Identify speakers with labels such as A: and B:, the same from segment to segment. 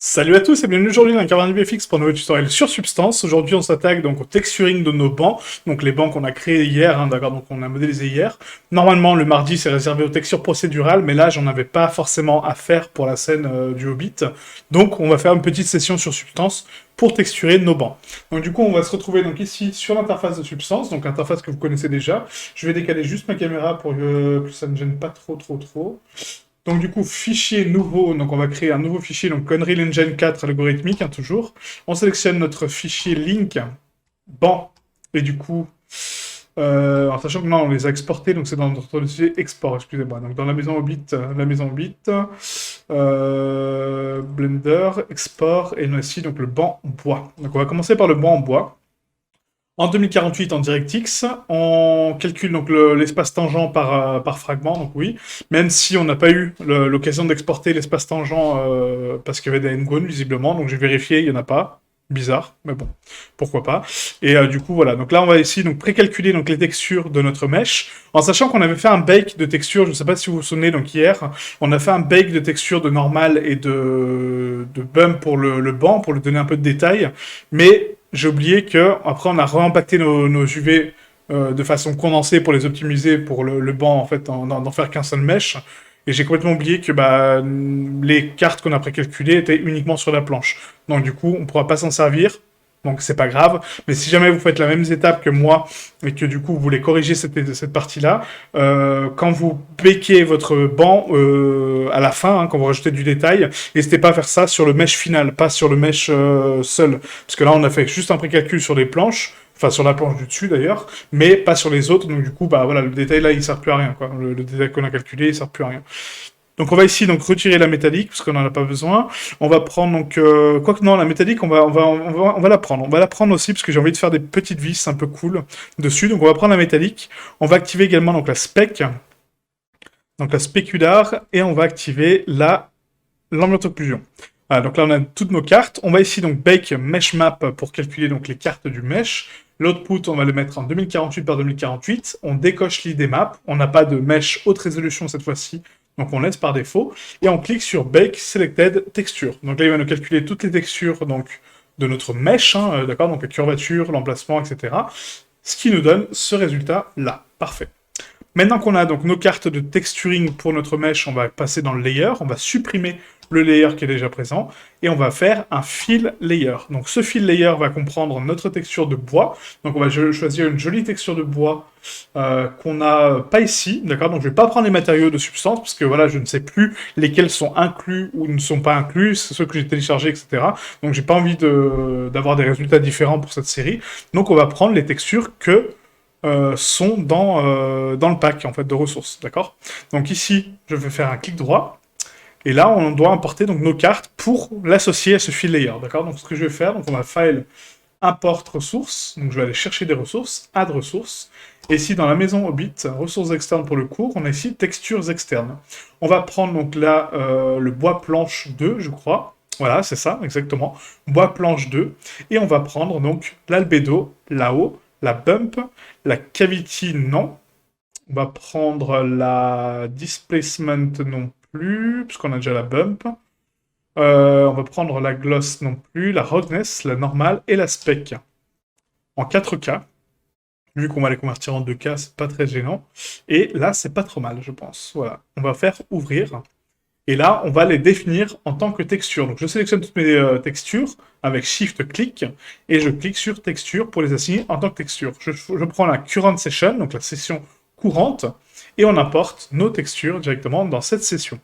A: Salut à tous et bienvenue aujourd'hui dans Incarnate VFX pour un nouveau tutoriel sur Substance. Aujourd'hui on s'attaque donc au texturing de nos bancs, donc les bancs qu'on a créés hier, d'accord, donc on a modélisé hier. Normalement le mardi c'est réservé aux textures procédurales, mais là j'en avais pas forcément à faire pour la scène du Hobbit. Donc on va faire une petite session sur Substance pour texturer nos bancs. Donc du coup on va se retrouver donc ici sur l'interface de Substance, donc l'interface que vous connaissez déjà. Je vais décaler juste ma caméra pour que ça ne gêne pas trop. Donc du coup, fichier nouveau, donc on va créer un nouveau fichier, donc Unreal Engine 4 algorithmique, toujours. On sélectionne notre fichier link, ban, et du coup, en sachant que non, on les a exportés, donc c'est dans notre dossier export, excusez-moi. Donc dans la maison Hobbit, Blender, export, et nous ici donc le banc bois. Donc on va commencer par le banc en bois. En 2048, en DirectX, on calcule donc l'espace tangent par fragment, donc oui, même si on n'a pas eu l'occasion d'exporter l'espace tangent parce qu'il y avait des n-gone visiblement, donc j'ai vérifié, il n'y en a pas. Bizarre, mais bon, pourquoi pas. Et du coup, voilà. Donc là, on va ici donc précalculer donc les textures de notre mesh, en sachant qu'on avait fait un bake de texture. Je ne sais pas si vous vous souvenez. Donc hier, on a fait un bake de texture de normal et de bump pour le banc pour lui donner un peu de détail. Mais j'ai oublié que après, on a réimpacté nos UV de façon condensée pour les optimiser pour le banc en fait, d'en faire qu'un seul mesh. Et j'ai complètement oublié que les cartes qu'on a précalculées étaient uniquement sur la planche. Donc du coup, on ne pourra pas s'en servir. Donc c'est pas grave. Mais si jamais vous faites la même étape que moi et que du coup vous voulez corriger cette partie-là, quand vous bakez votre banc à la fin, quand vous rajoutez du détail, n'hésitez pas à faire ça sur le mesh final, pas sur le mesh seul. Parce que là, on a fait juste un précalcul sur les planches. Enfin, sur la planche du dessus d'ailleurs, mais pas sur les autres. Donc du coup, voilà, le détail là, il sert plus à rien, quoi. Le détail qu'on a calculé, il sert plus à rien. Donc on va ici donc retirer la métallique parce qu'on n'en a pas besoin. On va prendre donc quoique non, la métallique on va la prendre. On va la prendre aussi parce que j'ai envie de faire des petites vis un peu cool dessus. Donc on va prendre la métallique. On va activer également donc la spec, donc la specular, et on va activer l'ambiance occlusion. Voilà, donc là on a toutes nos cartes. On va ici donc bake mesh map pour calculer donc les cartes du mesh. L'output, on va le mettre en 2048 par 2048. On décoche l'ID map. On n'a pas de mesh haute résolution cette fois-ci, donc on laisse par défaut. Et on clique sur Bake Selected Texture. Donc là, il va nous calculer toutes les textures donc, de notre mesh, d'accord, donc la curvature, l'emplacement, etc. Ce qui nous donne ce résultat-là. Parfait. Maintenant qu'on a donc nos cartes de texturing pour notre mesh, on va passer dans le layer, on va supprimer le layer qui est déjà présent, et on va faire un fill layer. Donc ce fill layer va comprendre notre texture de bois, donc on va choisir une jolie texture de bois qu'on n'a pas ici, d'accord. Donc je vais pas prendre les matériaux de substance, parce que voilà, je ne sais plus lesquels sont inclus ou ne sont pas inclus, c'est ceux que j'ai téléchargés, etc. Donc j'ai pas envie d'avoir des résultats différents pour cette série, donc on va prendre les textures que sont dans le pack en fait de ressources, d'accord. Donc ici, je vais faire un clic droit, et là, on doit importer donc nos cartes pour l'associer à ce fil layer, d'accord. Donc ce que je vais faire, donc on va file import ressources, donc je vais aller chercher des ressources, add ressources, et ici dans la maison Hobbit, ressources externes pour le cours, on a ici textures externes. On va prendre donc là le bois planche 2, je crois. Voilà, c'est ça, exactement. Bois planche 2. Et on va prendre donc l'albédo là-haut, la bump, la cavity non. On va prendre la displacement non plus, puisqu'on a déjà la bump. On va prendre la gloss non plus, la roughness, la normale et la spec. En 4K. Vu qu'on va les convertir en 2K, c'est pas très gênant. Et là, c'est pas trop mal, je pense. Voilà. On va faire ouvrir. Et là, on va les définir en tant que texture. Donc je sélectionne toutes mes textures avec Shift-clic, et je clique sur texture pour les assigner en tant que texture. Je prends la current session, donc la session courante, et on importe nos textures directement dans cette session.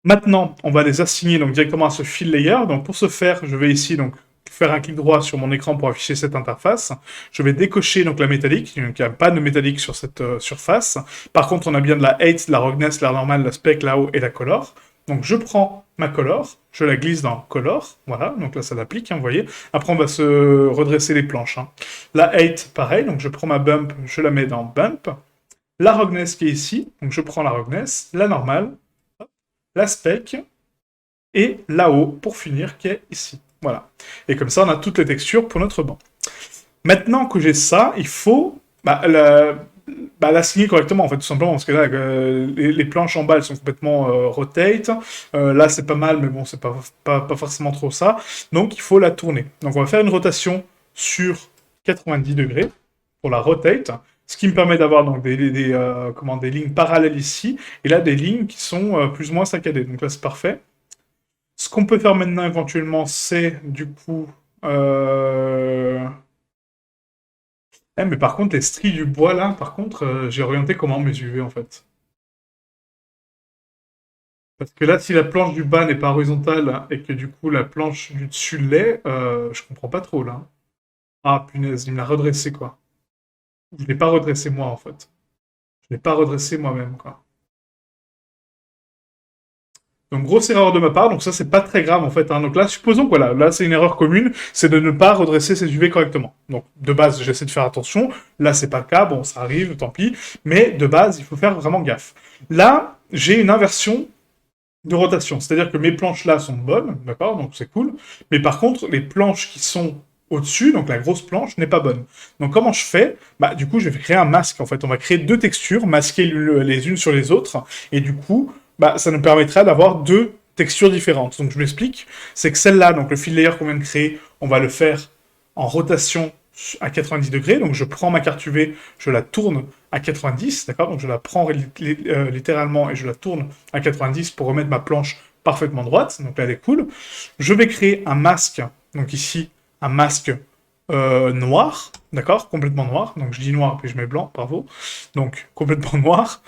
A: Maintenant, on va les assigner donc directement à ce fill layer. Donc pour ce faire, je vais ici donc faire un clic droit sur mon écran pour afficher cette interface. Je vais décocher donc la métallique, donc il n'y a pas de métallique sur cette surface. Par contre, on a bien de la height, de la roughness, la normale, la spec là-haut et la color. Donc je prends ma color, je la glisse dans color, voilà, donc là ça l'applique, vous voyez. Après on va se redresser les planches. La height, pareil, donc je prends ma bump, je la mets dans bump. La roughness qui est ici, donc je prends la roughness, la normale, la spec, et là-haut, pour finir, qui est ici. Voilà. Et comme ça, on a toutes les textures pour notre banc. Maintenant que j'ai ça, il faut... bah, l'aligner correctement, en fait, tout simplement, parce que là, les planches en bas, elles sont complètement rotate. Là, c'est pas mal, mais bon, c'est pas forcément trop ça. Donc, il faut la tourner. Donc, on va faire une rotation sur 90 degrés pour la rotate, ce qui me permet d'avoir donc des lignes parallèles ici, et là, des lignes qui sont plus ou moins saccadées. Donc là, c'est parfait. Ce qu'on peut faire maintenant, éventuellement, c'est, du coup... mais par contre, les stries du bois, là, par contre, j'ai orienté comment mes UV, en fait. Parce que là, si la planche du bas n'est pas horizontale hein, et que du coup la planche du dessus l'est, je comprends pas trop là. Ah punaise, il me l'a redressé quoi. Je l'ai pas redressé moi en fait. Je l'ai pas redressé moi-même quoi. Donc grosse erreur de ma part, donc ça c'est pas très grave en fait. Hein. Donc là, supposons que voilà, là c'est une erreur commune, c'est de ne pas redresser ses UV correctement. Donc de base, j'essaie de faire attention. Là c'est pas le cas, bon ça arrive, tant pis. Mais de base, il faut faire vraiment gaffe. Là, j'ai une inversion de rotation. C'est-à-dire que mes planches là sont bonnes, d'accord, donc c'est cool. Mais par contre, les planches qui sont au-dessus, donc la grosse planche, n'est pas bonne. Donc comment je fais? Bah du coup, je vais créer un masque. En fait, on va créer deux textures, masquées les unes sur les autres, et du coup, bah ça nous permettra d'avoir deux textures différentes. Donc je m'explique. C'est que celle-là, donc le fill layer qu'on vient de créer, on va le faire en rotation à 90 degrés. Donc je prends ma carte UV, je la tourne à 90, d'accord? Donc je la prends littéralement et je la tourne à 90 pour remettre ma planche parfaitement droite. Donc là, elle est cool. Je vais créer un masque, donc ici, un masque noir, d'accord? Complètement noir. Donc je dis noir, puis je mets blanc, bravo. Donc complètement noir.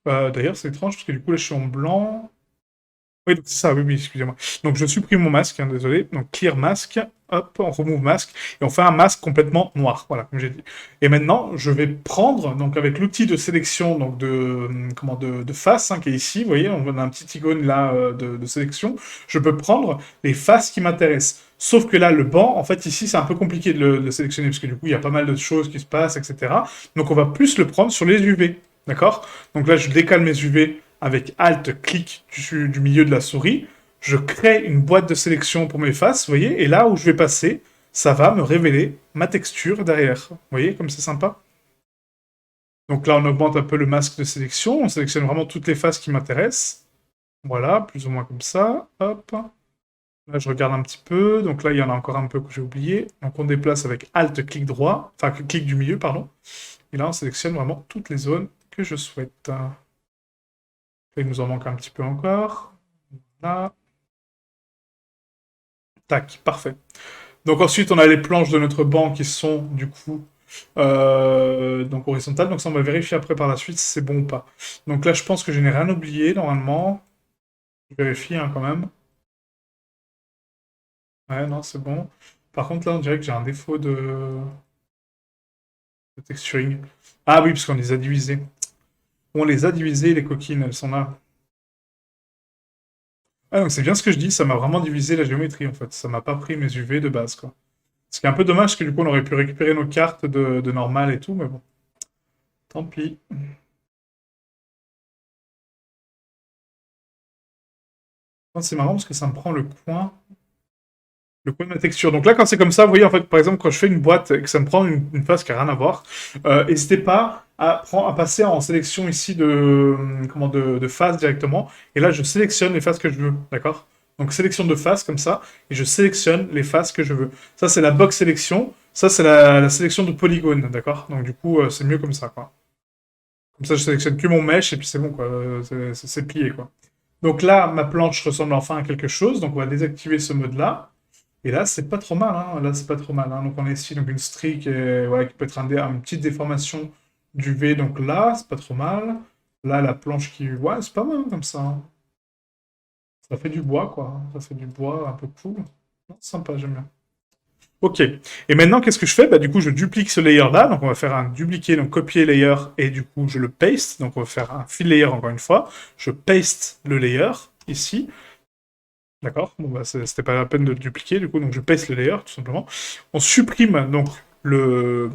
A: D'ailleurs, c'est étrange, parce que du coup, là, je suis en blanc. Oui, donc c'est ça, oui, oui, excusez-moi. Donc je supprime mon masque, hein, désolé. Donc clear masque, hop, on remove masque, et on fait un masque complètement noir, voilà, comme j'ai dit. Et maintenant, je vais prendre, donc avec l'outil de sélection donc de face, hein, qui est ici, vous voyez, on a un petit icône là de sélection, je peux prendre les faces qui m'intéressent. Sauf que là, le banc, en fait, ici, c'est un peu compliqué de le sélectionner, parce que du coup, il y a pas mal de choses qui se passent, etc. Donc on va plus le prendre sur les UV, d'accord? Donc là, je décale mes UV avec Alt, clic du milieu de la souris, je crée une boîte de sélection pour mes faces, vous voyez, et là où je vais passer, ça va me révéler ma texture derrière. Vous voyez, comme c'est sympa. Donc là, on augmente un peu le masque de sélection, on sélectionne vraiment toutes les faces qui m'intéressent. Voilà, plus ou moins comme ça, hop. Là, je regarde un petit peu, donc là, il y en a encore un peu que j'ai oublié. Donc on déplace avec Alt, clic droit, enfin, clic du milieu, pardon. Et là, on sélectionne vraiment toutes les zones que je souhaite. Il nous en manque un petit peu encore. Là. Tac, parfait. Donc ensuite, on a les planches de notre banc qui sont du coup donc horizontales. Donc ça, on va vérifier après par la suite si c'est bon ou pas. Donc là, je pense que je n'ai rien oublié normalement. Je vérifie hein, quand même. Ouais, non, c'est bon. Par contre, là, on dirait que j'ai un défaut de texturing. Ah oui, parce qu'on les a divisés. On les a divisés, les coquines, elles sont là. Ah, donc c'est bien ce que je dis, ça m'a vraiment divisé la géométrie en fait. Ça m'a pas pris mes UV de base, quoi. Ce qui est un peu dommage, parce que du coup, on aurait pu récupérer nos cartes de normal et tout, mais bon. Tant pis. Non, c'est marrant parce que ça me prend le coin de ma texture. Donc là, quand c'est comme ça, vous voyez, en fait, par exemple, quand je fais une boîte et que ça me prend une face qui n'a rien à voir, n'hésitez pas à passer en sélection ici de face directement. Et là, je sélectionne les faces que je veux, d'accord? Donc sélection de face comme ça, et je sélectionne les faces que je veux. Ça, c'est la box sélection. Ça, c'est la sélection de polygone, d'accord? Donc du coup, c'est mieux comme ça, quoi. Comme ça, je sélectionne que mon mesh et puis c'est bon, quoi. C'est plié, quoi. Donc là, ma planche ressemble enfin à quelque chose. Donc on va désactiver ce mode-là. Et là, c'est pas trop mal. Hein. Là, c'est pas trop mal. Hein. Donc on a ici donc, une streak ouais, qui peut être une petite déformation du V. Donc là, c'est pas trop mal. Là, la planche qui... Ouais, c'est pas mal hein, comme ça. Hein. Ça fait du bois, quoi. Ça fait du bois un peu cool. Non, sympa, j'aime bien. Ok. Et maintenant, qu'est-ce que je fais? Bah, du coup, je duplique ce layer-là. Donc, on va faire un dupliquer, donc copier layer, et du coup, je le paste. Donc, on va faire un fill layer encore une fois. Je paste le layer ici. D'accord? Bon, bah, c'était pas la peine de le dupliquer, du coup, donc je paste le layer, tout simplement. On supprime donc le.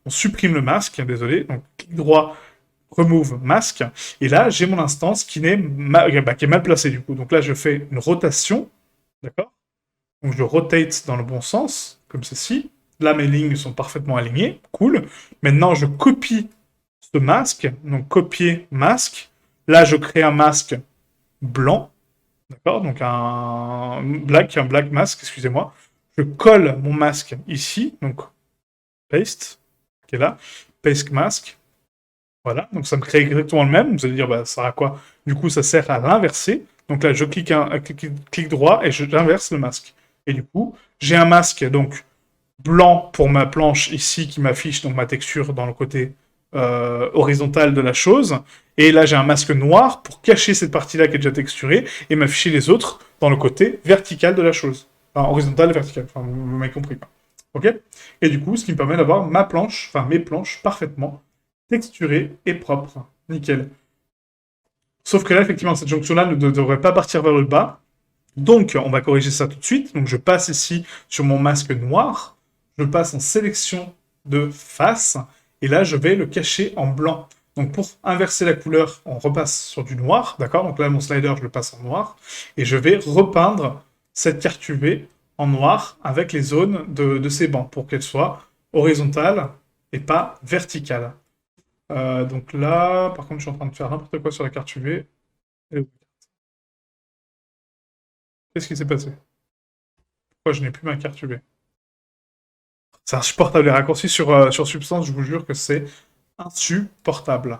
A: On supprime le masque, hein, désolé. Donc, clic droit, remove masque. Et là, j'ai mon instance qui est mal placée, du coup. Donc là, je fais une rotation. D'accord? Donc je rotate dans le bon sens, comme ceci. Là, mes lignes sont parfaitement alignées. Cool. Maintenant, je copie ce masque. Donc, copier masque. Là, je crée un masque blanc. D'accord? Donc, un black mask, excusez-moi. Je colle mon masque ici. Donc, paste, qui est là. Paste mask. Voilà. Donc, ça me crée exactement le même. Vous allez dire, bah, ça sert à quoi? Du coup, ça sert à l'inverser. Donc là, je clique droit et j'inverse le masque. Et du coup, j'ai un masque, donc, blanc pour ma planche ici qui m'affiche donc ma texture dans le côté horizontal de la chose. Et là, j'ai un masque noir pour cacher cette partie-là qui est déjà texturée et m'afficher les autres dans le côté vertical de la chose. Enfin, horizontal et vertical. Enfin, vous m'avez compris. Quoi. Ok. Et du coup, ce qui me permet d'avoir ma planche, enfin mes planches parfaitement texturées et propres. Nickel. Sauf que là, effectivement, cette jonction-là ne devrait pas partir vers le bas. Donc, on va corriger ça tout de suite. Donc, je passe ici sur mon masque noir. Je passe en sélection de face. Et là, je vais le cacher en blanc. Donc, pour inverser la couleur, on repasse sur du noir. D'accord? Donc là, mon slider, je le passe en noir. Et je vais repeindre cette carte UV en noir avec les zones de ces bancs pour qu'elles soient horizontales et pas verticales. Donc là, par contre, je suis en train de faire n'importe quoi sur la carte UV. Qu'est-ce qui s'est passé? Pourquoi je n'ai plus ma carte UV? C'est insupportable. Les raccourcis sur Substance, je vous jure que c'est insupportable.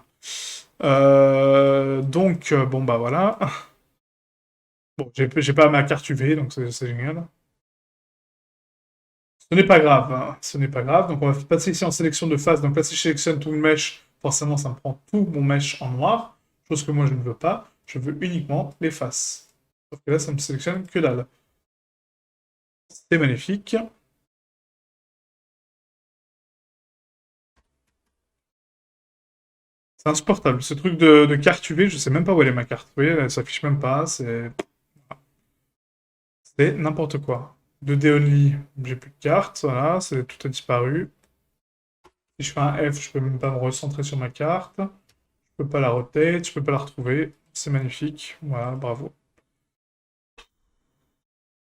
A: Bon, bah voilà. Bon, j'ai pas ma carte UV, donc c'est génial. Ce n'est pas grave, hein. Ce n'est pas grave. Donc, on va passer ici en sélection de face. Donc là, si je sélectionne tout le mesh, forcément, ça me prend tout mon mesh en noir. Chose que moi, je ne veux pas. Je veux uniquement les faces. Sauf que là, ça me sélectionne que dalle. C'est magnifique. C'est insupportable. Ce truc de carte UV, je sais même pas où elle est ma carte. Vous voyez, elle s'affiche même pas. C'est n'importe quoi. 2D only, j'ai plus de carte, voilà, tout a disparu. Si je fais un F, je peux même pas me recentrer sur ma carte. Je peux pas la rotate, je peux pas la retrouver. C'est magnifique, voilà, bravo.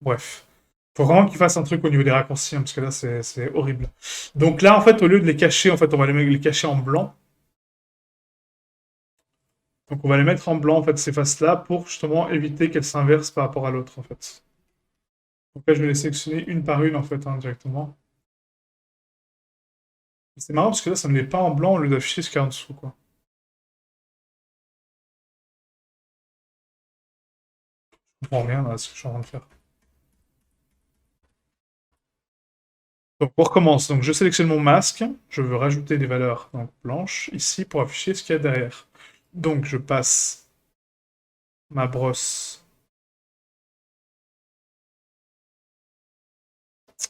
A: Bref. Faut vraiment qu'ils fassent un truc au niveau des raccourcis, hein, parce que là, c'est horrible. Donc là, en fait, au lieu de les cacher, en fait, on va les cacher en blanc. Donc on va les mettre en blanc, en fait, ces faces-là, pour justement éviter qu'elles s'inversent par rapport à l'autre, en fait. Donc là, je vais les sélectionner une par une, en fait, hein, directement. C'est marrant, parce que là, ça me les pas en blanc au lieu d'afficher ce qu'il y a en dessous, quoi. Je comprends rien à ce que je suis en train de faire. Donc on recommence. Donc je sélectionne mon masque. Je veux rajouter des valeurs donc, blanches ici pour afficher ce qu'il y a derrière. Donc je passe ma brosse.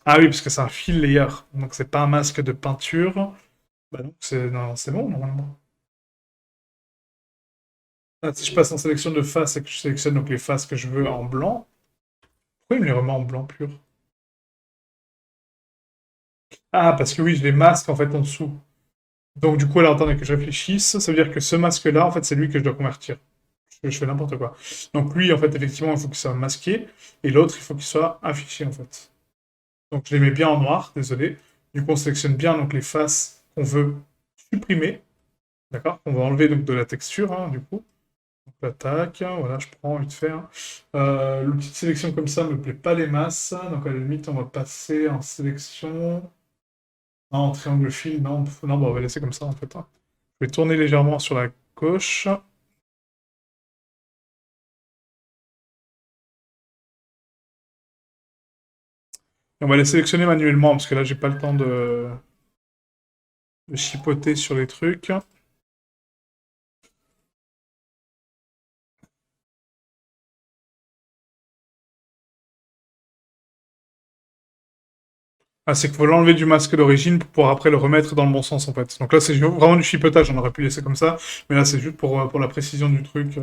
A: Ah oui, parce que c'est un fill layer. Donc c'est pas un masque de peinture. Bah donc c'est bon normalement. Ah, si je passe en sélection de face et que je sélectionne donc les faces que je veux en blanc, pourquoi il me les remet en blanc pur? Ah, parce que oui, je les masque en fait en dessous. Donc du coup, alors attendez que je réfléchisse. Ça veut dire que ce masque-là, en fait, c'est lui que je dois convertir. Je fais n'importe quoi. Donc lui, en fait, effectivement, il faut qu'il soit masqué, et l'autre, il faut qu'il soit affiché, en fait. Donc je les mets bien en noir, désolé. Du coup, on sélectionne bien donc les faces qu'on veut supprimer, d'accord? On va enlever donc de la texture, hein, du coup. Donc là, tac, voilà, je prends vite fait. Hein. L'outil de sélection comme ça me plaît pas les masses, donc à la limite, on va passer en sélection. Non, en triangle fil, non, non, bah, on va laisser comme ça, en fait. Hein. Je vais tourner légèrement sur la gauche. Et on va les sélectionner manuellement, parce que là, j'ai pas le temps de chipoter sur les trucs. Ah, c'est qu'il faut l'enlever du masque d'origine pour pouvoir après le remettre dans le bon sens, en fait. Donc là, c'est vraiment du chipotage, on aurait pu laisser comme ça, mais là, c'est juste pour la précision du truc.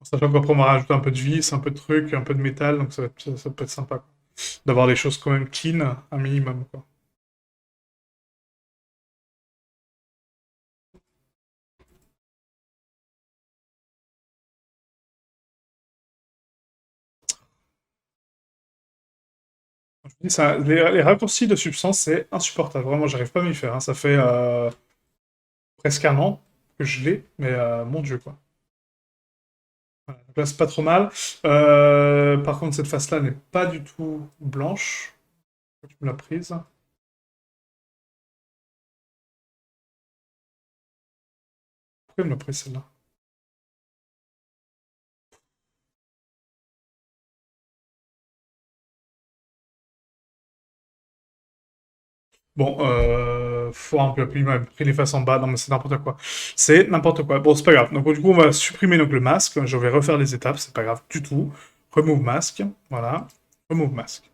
A: Sachant qu'après, on va rajouter un peu de vis, un peu de trucs, un peu de métal, donc ça peut être sympa, quoi. D'avoir des choses quand même clean, un minimum, quoi. Je vous dis, ça, les raccourcis de substance, c'est insupportable. Vraiment, j'arrive pas à m'y faire, hein. Ça fait presque un an que je l'ai, mais mon Dieu, quoi. Voilà. Donc là, c'est pas trop mal. Par contre, cette face-là n'est pas du tout blanche. Tu me l'as prise. Pourquoi elle me l'a prise, celle-là? Bon, il m'a pris les faces en bas. Non, mais c'est n'importe quoi. C'est n'importe quoi. Bon, c'est pas grave. Donc, du coup, on va supprimer donc, le masque. Je vais refaire les étapes. C'est pas grave du tout. Remove masque. Voilà. Remove masque.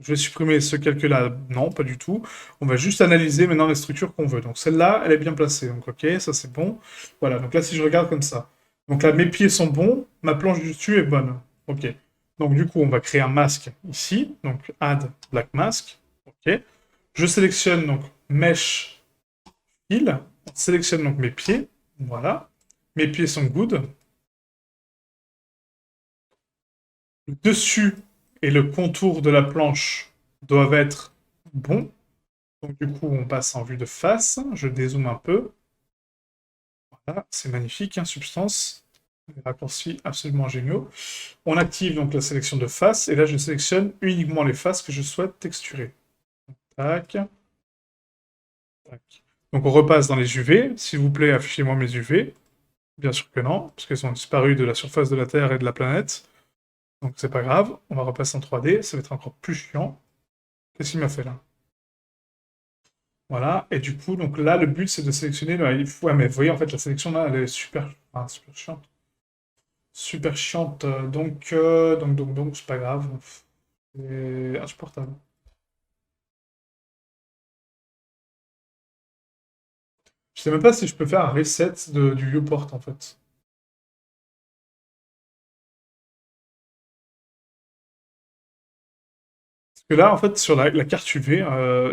A: Je vais supprimer ce calcul-là. Non, pas du tout. On va juste analyser maintenant les structures qu'on veut. Donc, celle-là, elle est bien placée. Donc, ok, ça c'est bon. Voilà. Donc là, si je regarde comme ça. Donc là, mes pieds sont bons. Ma planche du dessus est bonne. Ok. Donc, du coup, on va créer un masque ici. Donc, add black mask. Ok. Je sélectionne donc Mesh Fill. On sélectionne donc mes pieds. Voilà. Mes pieds sont good. Le dessus et le contour de la planche doivent être bons. Donc du coup, on passe en vue de face. Je dézoome un peu. Voilà, c'est magnifique, hein, substance. Des raccourcis absolument géniaux. On active donc la sélection de face. Et là, je sélectionne uniquement les faces que je souhaite texturer. Tac. Tac. Donc on repasse dans les UV. S'il vous plaît, affichez-moi mes UV. Bien sûr que non, parce qu'elles ont disparu de la surface de la Terre et de la planète. Donc c'est pas grave. On va repasser en 3D. Ça va être encore plus chiant. Qu'est-ce qu'il m'a fait là? Voilà, et du coup, donc là, le but, c'est de sélectionner... Ouais, mais vous voyez, en fait, la sélection, là, elle est super, enfin, super chiante. Super chiante, donc, c'est pas grave. C'est insupportable. Je sais même pas si je peux faire un reset du viewport, en fait. Parce que là, en fait, sur la carte UV,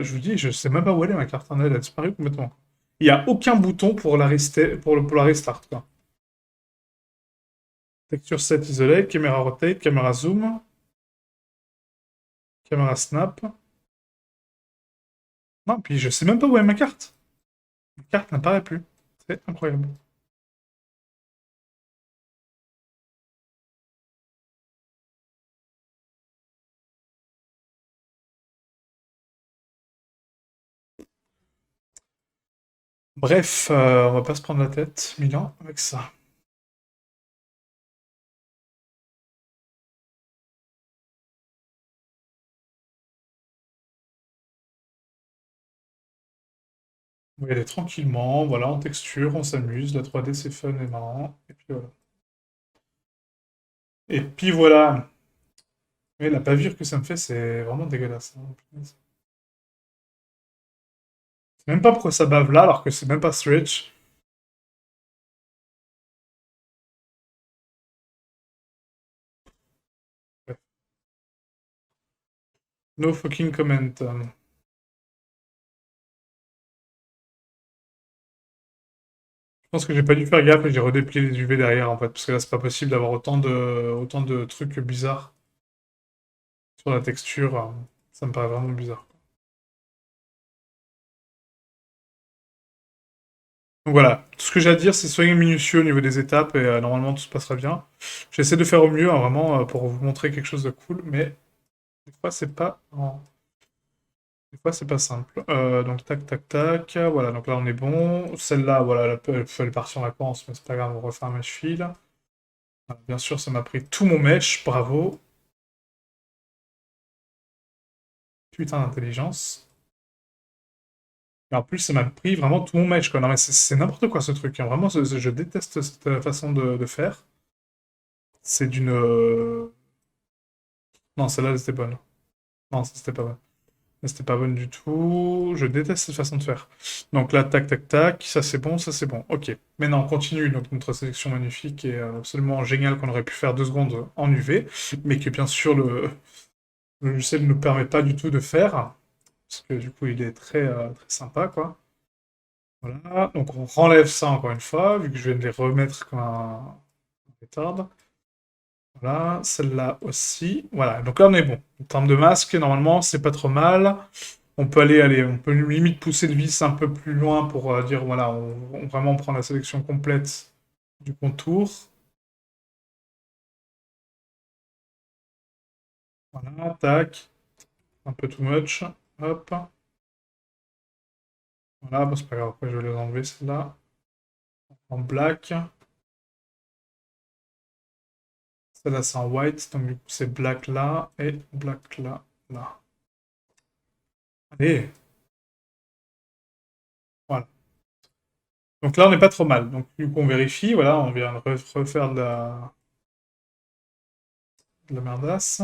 A: je vous dis, je sais même pas où elle est, ma carte, hein, elle a disparu complètement. Il n'y a aucun bouton pour la, pour la restart, quoi. Texture set isolé, caméra rotate, caméra zoom, caméra snap. Non, puis je sais même pas où est ma carte. Ma carte n'apparaît plus. C'est incroyable. Bref, on va pas se prendre la tête, Milan, avec ça. On va y aller tranquillement, voilà, en texture, on s'amuse, la 3D c'est fun et marrant, et puis voilà. Et puis voilà. Mais la bavure que ça me fait, c'est vraiment dégueulasse, hein, punaise. Je sais même pas pourquoi ça bave là, alors que c'est même pas stretch. Bref. No fucking comment. Je pense que j'ai pas dû faire gaffe et j'ai redéplié les UV derrière, en fait, parce que là, c'est pas possible d'avoir autant de trucs bizarres sur la texture. Ça me paraît vraiment bizarre. Donc voilà, tout ce que j'ai à dire, c'est soyez minutieux au niveau des étapes et normalement tout se passera bien. J'essaie de faire au mieux, hein, vraiment, pour vous montrer quelque chose de cool, mais des fois c'est pas, des fois c'est pas simple. Donc tac tac tac, voilà, donc là on est bon. Celle-là, voilà, elle est partie en vacances, mais c'est pas grave, on refait un mesh fill. Voilà, bien sûr, ça m'a pris tout mon mesh, bravo. Putain d'intelligence. Et en plus, ça m'a pris vraiment tout mon mesh, quoi. Non mais c'est n'importe quoi ce truc, hein. Vraiment, je déteste cette façon de faire. C'est d'une... Non, celle-là, elle était bonne. Non, ça, c'était pas bonne. C'était pas bonne du tout. Je déteste cette façon de faire. Donc là, tac, tac, tac. Ça, c'est bon, ça, c'est bon. Ok. Maintenant, on continue. Donc, notre sélection magnifique et absolument géniale qu'on aurait pu faire 2 secondes en UV, mais que bien sûr, le logiciel ne nous permet pas du tout de faire. Parce que du coup, il est très sympa, quoi. Voilà. Donc, on renlève ça encore une fois, vu que je viens de les remettre comme un retard. Voilà, celle-là aussi. Voilà, donc là on est bon. En termes de masque, normalement, c'est pas trop mal. On peut limite pousser le vis un peu plus loin pour dire, voilà, on vraiment prend la sélection complète du contour. Voilà, tac. Un peu too much. Hop. Voilà, bon, c'est pas grave, après je vais les enlever, celle-là. En black. Celle-là, c'est en white, donc du coup, c'est black là et black là, là. Allez, voilà. Donc là, on n'est pas trop mal. Donc du coup, on vérifie, voilà, on vient de refaire de la merdasse.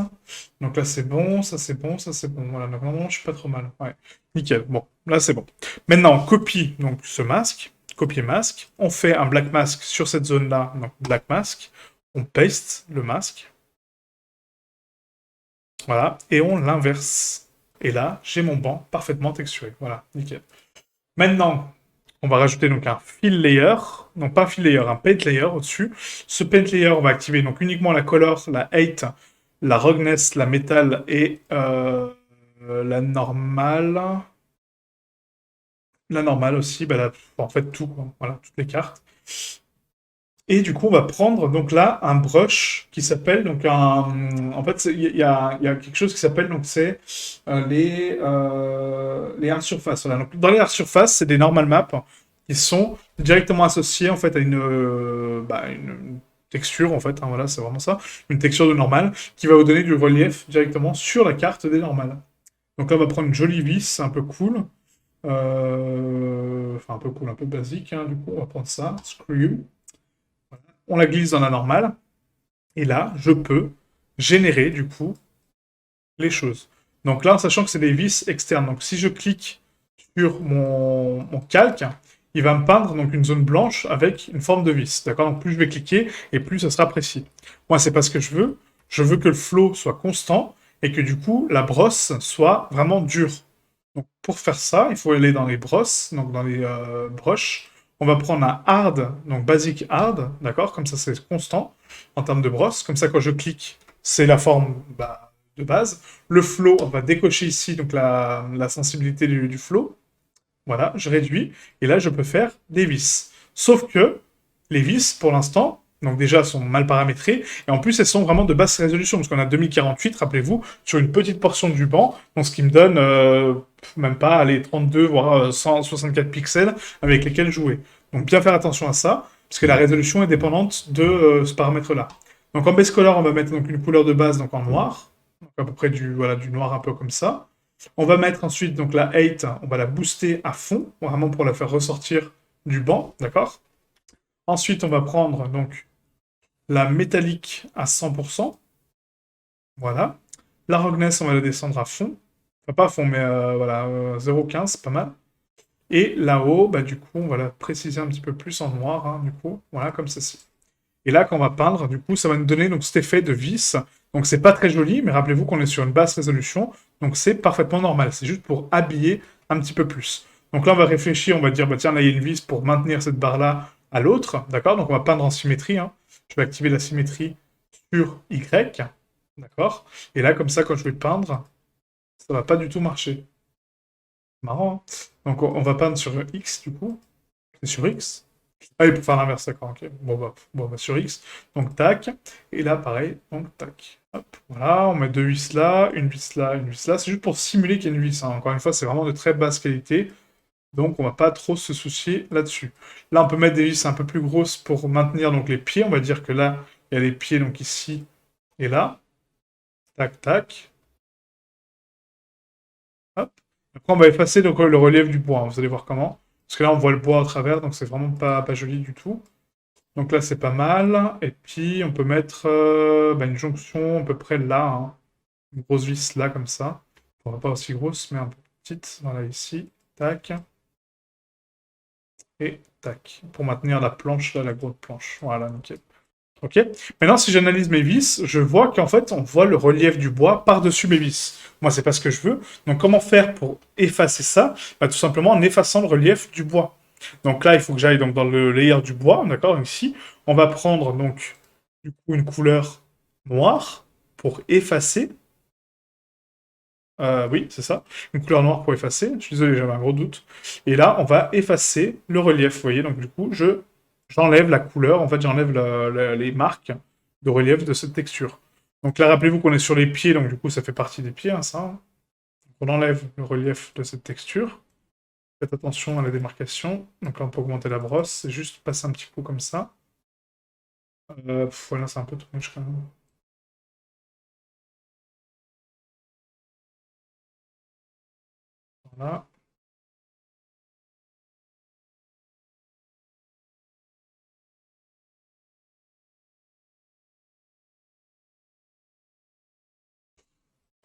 A: Donc là, c'est bon, ça c'est bon, ça c'est bon. Voilà, donc normalement, je suis pas trop mal. Ouais, nickel. Bon, là, c'est bon. Maintenant, on copie donc ce masque, copier masque. On fait un black mask sur cette zone-là, donc black mask. On paste le masque. Voilà, et on l'inverse. Et là, j'ai mon banc parfaitement texturé. Voilà, nickel. Maintenant, on va rajouter donc un fill layer, non pas un fill layer, un paint layer au-dessus. Ce paint layer, on va activer donc uniquement la color, la height, la roughness, la metal et la normale. La normale aussi, bah, en fait tout, quoi. Voilà, toutes les cartes. Et du coup, on va prendre donc là un brush qui s'appelle donc un. En fait, il y a quelque chose qui s'appelle donc c'est les hard surface. Voilà. Donc, dans les hard surface, c'est des normal maps qui sont directement associés en fait à une texture en fait. Hein, voilà, c'est vraiment ça, une texture de normal qui va vous donner du relief directement sur la carte des normales. Donc là, on va prendre une jolie vis un peu cool. Enfin, un peu cool, un peu basique. Hein, du coup, on va prendre ça. Screw. On la glisse dans la normale, et là, je peux générer, du coup, les choses. Donc là, en sachant que c'est des vis externes, donc si je clique sur mon calque, il va me peindre donc une zone blanche avec une forme de vis. D'accord. Donc plus je vais cliquer, et plus ça sera précis. Moi, c'est pas ce que je veux. Je veux que le flow soit constant, et que du coup, la brosse soit vraiment dure. Donc pour faire ça, il faut aller dans les brosses, donc dans les brushes. On va prendre un hard, donc basic hard, d'accord. Comme ça, c'est constant en termes de brosse. Comme ça, quand je clique, c'est la forme de base. Le flow, on va décocher ici donc la sensibilité du flow. Voilà, je réduis. Et là, je peux faire des vis. Sauf que les vis, pour l'instant, donc déjà, sont mal paramétrées. Et en plus, elles sont vraiment de basse résolution. Parce qu'on a 2048, rappelez-vous, sur une petite portion du banc. Donc ce qui me donne même pas les 32, voire 164 pixels avec lesquels jouer. Donc bien faire attention à ça. Parce que la résolution est dépendante de ce paramètre-là. Donc en base color, on va mettre donc une couleur de base donc en noir. Donc à peu près voilà, du noir un peu comme ça. On va mettre ensuite donc la height, on va la booster à fond, vraiment pour la faire ressortir du banc, d'accord. Ensuite, on va prendre donc la métallique à 100%, voilà. La roughness, on va la descendre à fond, enfin pas à fond, mais voilà, 0,15, c'est pas mal. Et là-haut, bah, du coup, on va la préciser un petit peu plus en noir, hein, du coup, voilà, comme ceci. Et là, quand on va peindre, du coup, ça va nous donner donc cet effet de vis. Donc c'est pas très joli, mais rappelez-vous qu'on est sur une basse résolution, donc c'est parfaitement normal. C'est juste pour habiller un petit peu plus. Donc là, on va réfléchir, on va dire, bah tiens, là, il y a une vis pour maintenir cette barre-là à l'autre, d'accord. Donc on va peindre en symétrie. Hein. Je vais activer la symétrie sur Y, d'accord. Et là, comme ça, quand je vais peindre, ça va pas du tout marcher. Marrant. Hein. Donc on va peindre sur X, du coup. C'est sur X. Ah oui, pour faire l'inverse, d'accord, ok. Bon, bah, sur X. Donc, tac. Et là, pareil, donc, tac. Hop, voilà, on met deux vis là, une vis là, une vis là. C'est juste pour simuler qu'il y a une vis. Hein. Encore une fois, c'est vraiment de très basse qualité. Donc, on va pas trop se soucier là-dessus. Là, on peut mettre des vis un peu plus grosses pour maintenir donc, les pieds. On va dire que là, il y a les pieds donc ici et là. Tac, tac. Hop. Après, on va effacer donc, le relief du bois. Hein. Vous allez voir comment. Parce que là, on voit le bois à travers, donc c'est vraiment pas joli du tout. Donc là, c'est pas mal. Et puis, on peut mettre bah, une jonction à peu près là. Hein. Une grosse vis là, comme ça. Bon, pas aussi grosse, mais un peu petite. Voilà, ici. Tac. Et tac. Pour maintenir la planche, là, la grosse planche. Voilà, nickel. Ok. Maintenant, si j'analyse mes vis, je vois qu'en fait, on voit le relief du bois par-dessus mes vis. Moi, c'est pas ce que je veux. Donc, comment faire pour effacer ça? Bah, tout simplement en effaçant le relief du bois. Donc là, il faut que j'aille donc dans le layer du bois, d'accord, ici. On va prendre donc du coup une couleur. noir pour effacer. Oui, c'est ça. Une couleur noire pour effacer. Je suis désolé, j'avais un gros doute. Et là, on va effacer le relief, vous voyez. Donc du coup, j'enlève la couleur, en fait, j'enlève les marques de relief de cette texture. Donc là, rappelez-vous qu'on est sur les pieds, donc du coup, ça fait partie des pieds, hein, ça. Donc, on enlève le relief de cette texture. Faites attention à la démarcation. Donc là, on peut augmenter la brosse. C'est juste passer un petit coup comme ça. Voilà, c'est un peu trop moche quand même. Voilà.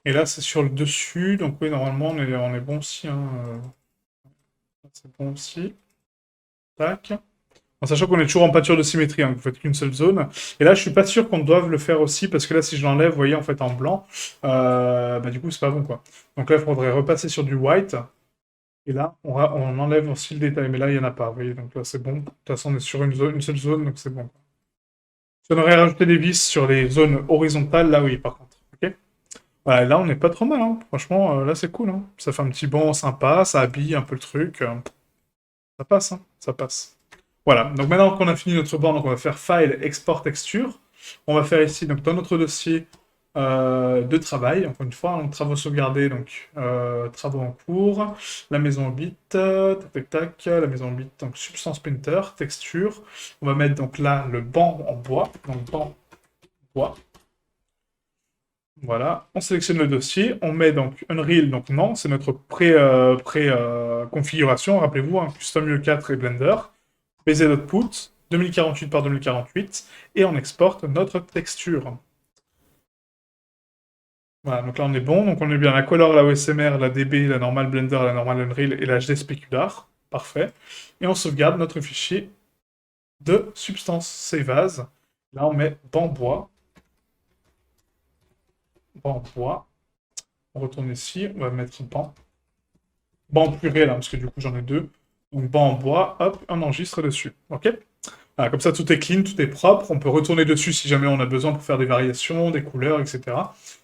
A: Et là, c'est sur le dessus. Donc oui, normalement, on est bon aussi, hein. C'est bon aussi. Tac. En sachant qu'on est toujours en pâture de symétrie, hein, vous faites qu'une seule zone. Et là, je suis pas sûr qu'on doive le faire aussi, parce que là, si je l'enlève, vous voyez, en fait, en blanc, bah, du coup, c'est pas bon, quoi. Donc là, il faudrait repasser sur du white. Et là, on enlève aussi le détail. Mais là, il n'y en a pas, vous voyez. Donc là, c'est bon. De toute façon, on est sur une seule zone, donc c'est bon. Si on aurait rajouté des vis sur les zones horizontales, là, oui, par contre. Ok. Voilà, là, on n'est pas trop mal, hein. Franchement, là, c'est cool, hein. Ça fait un petit banc sympa, ça habille un peu le truc. Ça passe, hein. Ça passe. Voilà, donc maintenant qu'on a fini notre banc, donc on va faire File, Export Texture. On va faire ici, donc dans notre dossier de travail, encore une fois, donc travaux sauvegardés, donc travaux en cours, la maison Hobbit, tac tac tac, la maison Hobbit, donc Substance Painter, texture. On va mettre donc là le banc en bois, donc banc bois. Voilà, on sélectionne le dossier, on met donc Unreal, donc non, c'est notre configuration, rappelez-vous, hein, Custom UE4 et Blender. BZ Output, 2048 par 2048, et on exporte notre texture. Voilà, donc là on est bon, donc on est bien la Color, la OSMR, la DB, la normale Blender, la normale Unreal et la HD Specular. Parfait. Et on sauvegarde notre fichier de substance Save As. Là on met banc bois. On retourne ici, on va mettre banc pluriel, hein, parce que du coup j'en ai deux. Donc banc en bois, hop, on enregistre dessus. Ok. Voilà, comme ça, tout est clean, tout est propre. On peut retourner dessus si jamais on a besoin pour faire des variations, des couleurs, etc.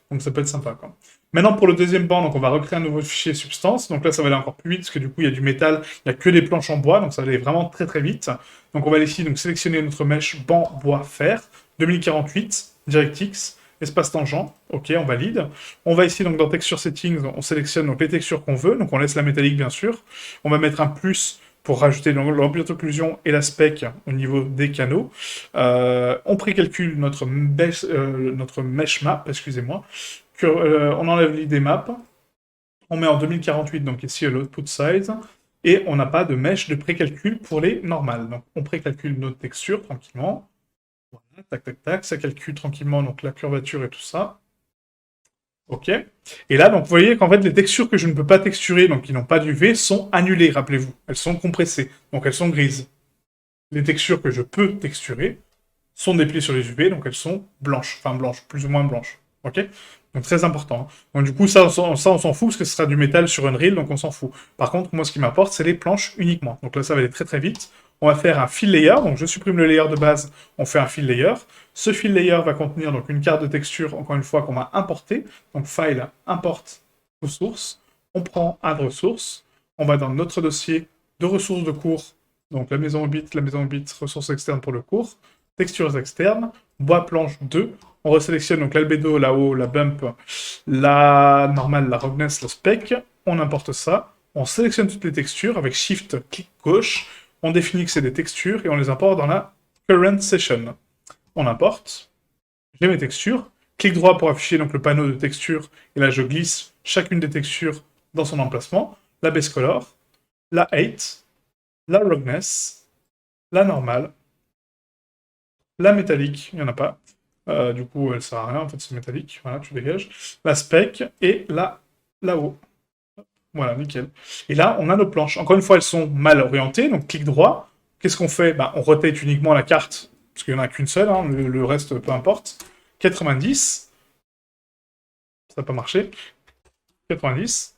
A: Donc ça peut être sympa, quoi. Maintenant, pour le deuxième banc, donc on va recréer un nouveau fichier substance. Donc là, ça va aller encore plus vite, parce que du coup, il y a du métal, il n'y a que des planches en bois, donc ça va aller vraiment très très vite. Donc on va aller ici donc, sélectionner notre mèche banc bois fer, 2048, DirectX, espace tangent, ok, on valide. On va ici donc dans Texture Settings, on sélectionne donc les textures qu'on veut, donc on laisse la métallique bien sûr. On va mettre un plus pour rajouter l'ambiance occlusion et la spec au niveau des canaux. On précalcule notre mesh map, excusez-moi. On enlève l'ID map. On met en 2048, donc ici l'output size. Et on n'a pas de mesh de précalcul pour les normales. Donc on précalcule notre texture tranquillement. Voilà, tac, tac, tac. Ça calcule tranquillement donc la curvature et tout ça. Ok. Et là, donc, vous voyez qu'en fait, les textures que je ne peux pas texturer, donc qui n'ont pas d'UV, sont annulées, rappelez-vous. Elles sont compressées, donc elles sont grises. Les textures que je peux texturer sont dépliées sur les UV, donc elles sont blanches, enfin blanches, plus ou moins blanches. Ok. Donc très important, hein. Donc du coup, ça, on s'en fout, parce que ce sera du métal sur Unreal, donc on s'en fout. Par contre, moi, ce qui m'importe, c'est les planches uniquement. Donc là, ça va aller très très vite. On va faire un fill layer, donc je supprime le layer de base, on fait un fill layer. Ce fill layer va contenir donc une carte de texture, encore une fois, qu'on va importer. Donc file, import to source. On prend add ressource. On va dans notre dossier de ressources de cours. Donc la maison Hobbit, ressources externes pour le cours. Textures externes, bois planche 2. On resélectionne donc l'albédo, la haut, la bump, la normale, la roughness, le spec. On importe ça. On sélectionne toutes les textures avec Shift, clic gauche. On définit que c'est des textures et on les importe dans la current session. On importe. J'ai mes textures. Clic droit pour afficher donc le panneau de texture. Et là, je glisse chacune des textures dans son emplacement. La base color, la height, la roughness, la normale, la métallique, il n'y en a pas. Du coup, elle sert à rien, en fait, c'est métallique. Voilà, tu dégages. La spec et la haut. Voilà, nickel. Et là, on a nos planches. Encore une fois, elles sont mal orientées, donc clic droit. Qu'est-ce qu'on fait? Bah, on rotate uniquement la carte, parce qu'il n'y en a qu'une seule, hein, le reste, peu importe. 90, ça n'a pas marché. 90,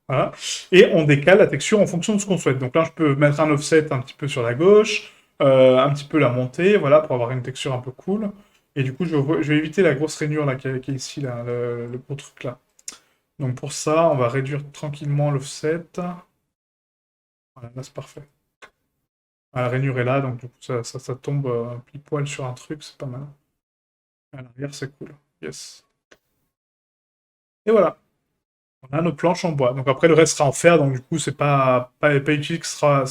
A: voilà. Et on décale la texture en fonction de ce qu'on souhaite. Donc là, je peux mettre un offset un petit peu sur la gauche, un petit peu la monter, voilà, pour avoir une texture un peu cool. Et du coup, je vais éviter la grosse rainure là, qui est ici, là, le gros truc là. Donc pour ça, on va réduire tranquillement l'offset. Voilà, là c'est parfait. Ah, la rainure est là, donc du coup ça tombe pile poil sur un truc, c'est pas mal. À l'arrière, c'est cool. Yes. Et voilà, on a nos planches en bois. Donc après, le reste sera en fer, donc du coup, c'est pas utile que ça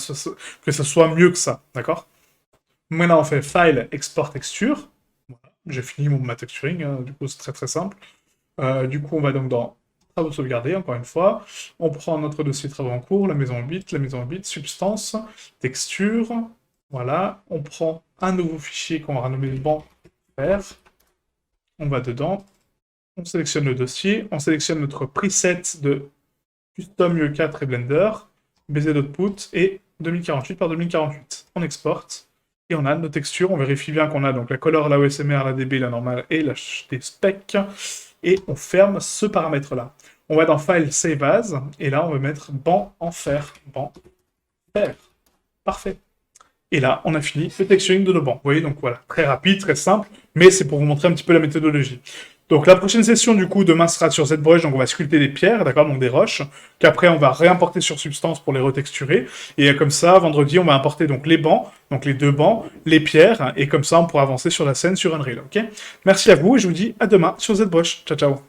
A: soit mieux que ça, d'accord? Maintenant, on fait File, Export Texture. Voilà, j'ai fini ma texturing, hein, du coup, c'est très très simple. Du coup, on va donc dans Travaux sauvegardés, encore une fois. On prend notre dossier travaux en cours, la maison en bit, substance, texture. Voilà, on prend un nouveau fichier qu'on va renommer banc fer. On va dedans, on sélectionne le dossier, on sélectionne notre preset de Custom UE4 et Blender, BZ-Output et 2048 par 2048. On exporte et on a nos textures. On vérifie bien qu'on a donc la color, la OSMR, la DB, la normale et la spec. Et on ferme ce paramètre-là. On va dans File, Save As, et là on va mettre banc en fer. Banc fer. Parfait. Et là, on a fini le texturing de nos bancs. Vous voyez, donc voilà, très rapide, très simple, mais c'est pour vous montrer un petit peu la méthodologie. Donc la prochaine session, du coup, demain sera sur ZBrush, donc on va sculpter des pierres, d'accord, donc des roches, qu'après on va réimporter sur Substance pour les retexturer, et comme ça, vendredi, on va importer donc les bancs, donc les deux bancs, les pierres, et comme ça, on pourra avancer sur la scène sur Unreal, ok? Merci à vous, et je vous dis à demain sur ZBrush. Ciao, ciao.